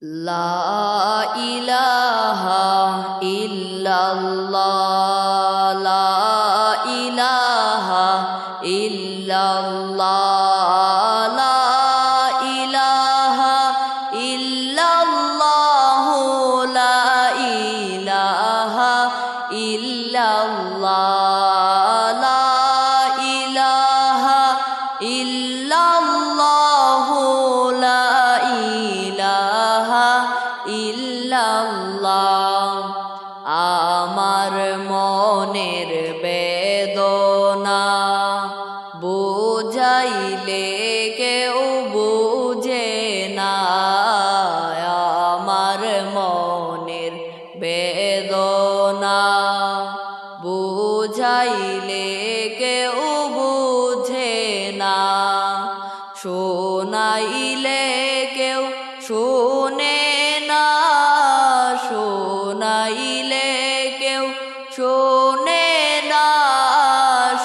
লা ইলাহা ইল্লাল্লাহ লা ইলাহা ইল্লাল্লাহ লা ইলাহা ইল্লাল্লাহ লা ইলাহা ইল্লাল্লাহ লা ইলাহা ইল্লাল্লাহ লা ইলাহা ইল্লাল্লাহ। আমার মনের বেদনা বুঝাইলে কেউ বুঝে না, আমার মনের বেদনা বুঝাইলে কেউ বুঝে না, শোনাইলে কেউ শোনে না, শোনাইলে কেউ শোনে না,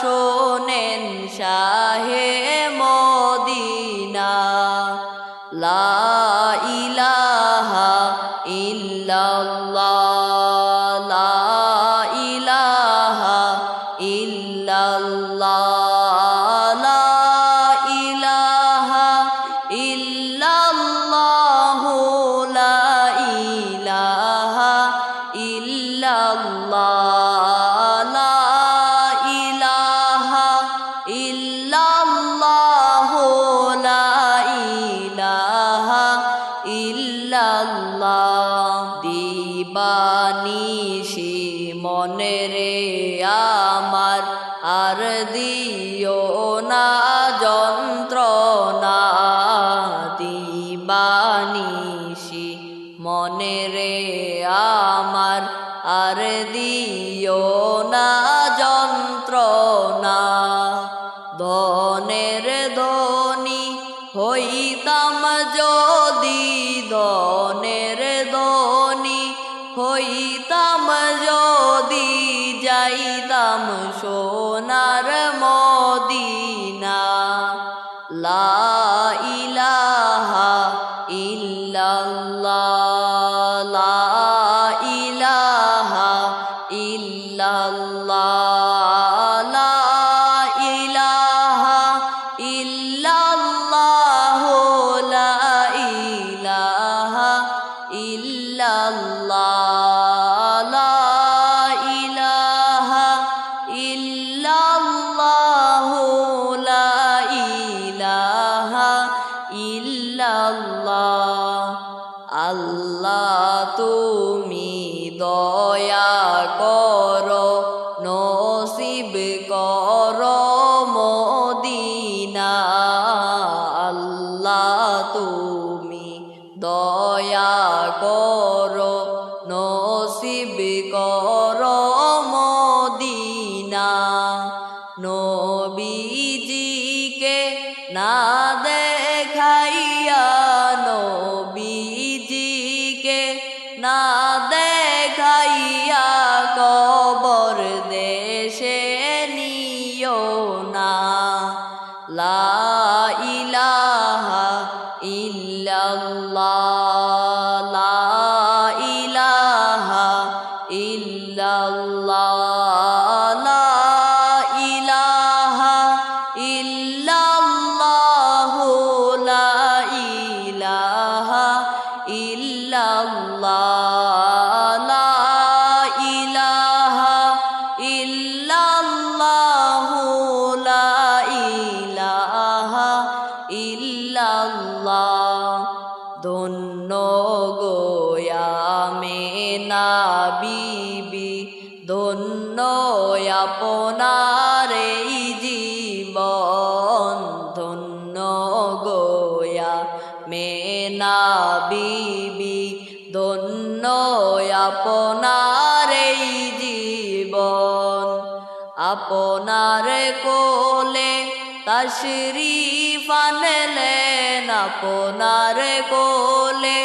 শোনেন শাহে মদিনা। লা ইলাহা ইল্লাল্লাহ লা ইলাহা ইল্লাল্লাহ লা ইলাহা ইল্লাল্লাহ লা ইলাহা ইল্লাল্লাহ লা ইলাহা ইল্লাল্লাহ লা ইলাহা ইল্লাল্লাহ। দিবানিশি মনে রে আমার আর দিও না যন্ত্রণা, দিবানিশি মনে রে আমার আর দিও না যন্ত্রণা। ধনের ধনী হইতাম যদি, ধনের ধনী হইতাম যদি, যাইতাম সোনার মদিনা। লা ইলাহা ইল্লাল্লাহ লা ইলাহা ইল্লাল্লাহ লা ইলাহা ইল্লাল্লাহ লা ইলাহা ইল্লাল্লাহ লা ইলাহা ইল্লাল্লাহ লা ইলাহা ইল্লাল্লাহ। আল্লাহ তুমি দয়া করো, নসিব করো মদিনা। আল্লাহ তুমি দয়া করো, নসিব করো মদিনা। নবীজিকে না দেখাইয়া, নবীজিকে না দেখাইয়া কবর দেশে নিও না। লা ইলাহা ইল্লাল্লাহ লা ইলাহা ইল্লাল্লাহ লা ইলাহা ইল্লাল্লাহ লা ইলাহা ইল্লাল্লাহ লা ইলাহা ইল্লাল্লাহ লা ইলাহা ইল্লাল্লাহ। ধন্য গো আমেনা বিবি, ধন্য আপনার এই জীবন, ধন্য গো আমেনা বিবি, ধন্য আপনার এই জীবন। আপনার কোলে তাশরীফ আনলেন, আপনার কোলে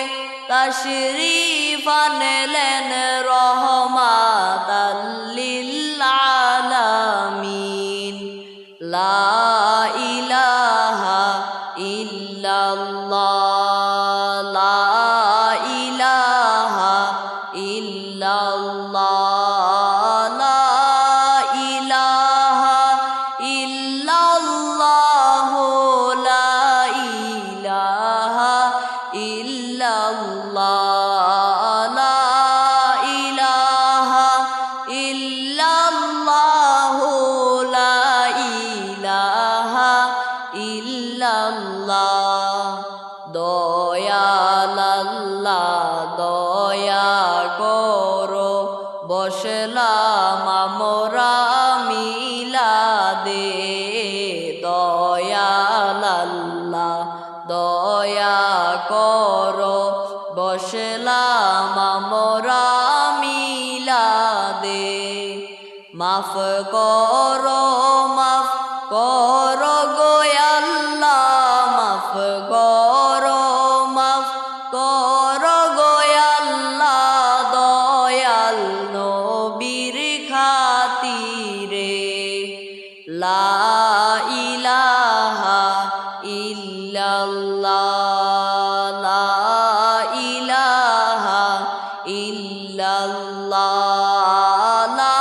তাশরীফ আনলেন রহমাতাল লিল আলামিন। লা ইলাহা ইল্লাল্লাহ লা ইল্লাল্লাহ লা ইলাহা ইল্লাল্লাহু লা ইলাহা ইল্লাল্লাহ দয়াল আল্লাহ দয়া করো বসলাম আমরা মিলাদে দয়াল আল্লাহ দয়া করো বসলাম আমরা মিলাদে মাফ করো গো আল্লাহ মাফ করো গো আল্লাহ দয়াল নবীর খাতিরে লা ইলাহা ইল্লাল্লাহ লা ইলাহা ইল্লাল্লাহ লা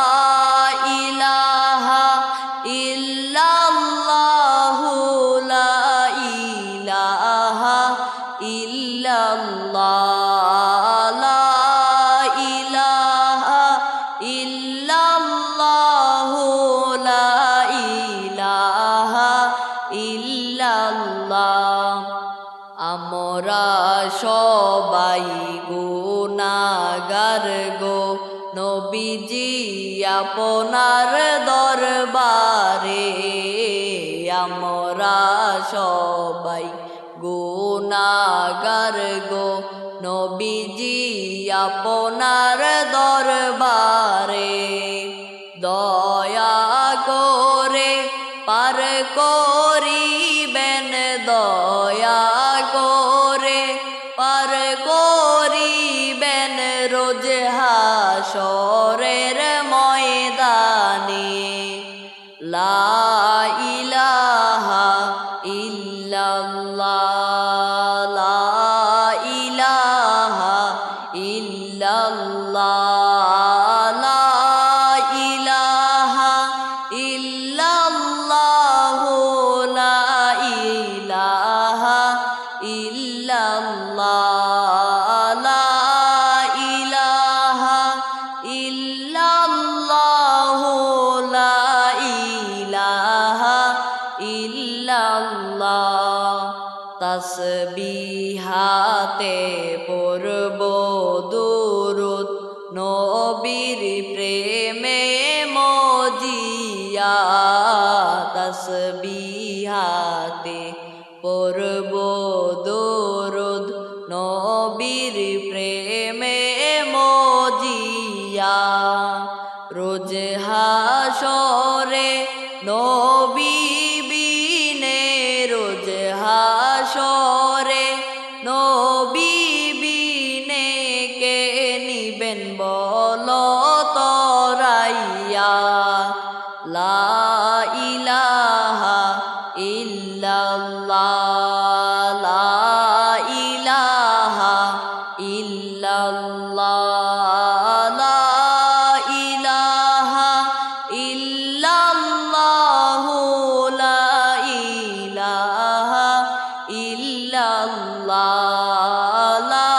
ইলাহা ইল্লাল্লাহু লা ইলাহা ইল্লাল্লাহ লা ইলাহা ইল্লাল্লাহু লা ইলাহা ইল্লাল্লাহ আমরা সবাই গুনাহগার গো নবীজি আপনার দরবারে আমরা সবাই গুনাহগার গো নবীজি আপনার দরবারে দয়া করে পার করিবেন দয়া করে পার করিবেন রোজ হাসরের ময়দানে লা ইলাহা ইল্লাল্লাহ লা ইলাহা ইল্লাল্লাহ লা ইলাহা ইল্লাল্লাহু লা ইলাহা ইল্লাল্লাহ লা ইলাহা ইল্লাল্লাহু লা ইলাহা ইল্লাল্লাহ তাসবিহাতে পড়ব দুরূদ নবীর প্রেমে মজিয়া তাসবিহাতে পড়ব দুরূদ নবীর প্রেমে মজিয়া রোজ হাসর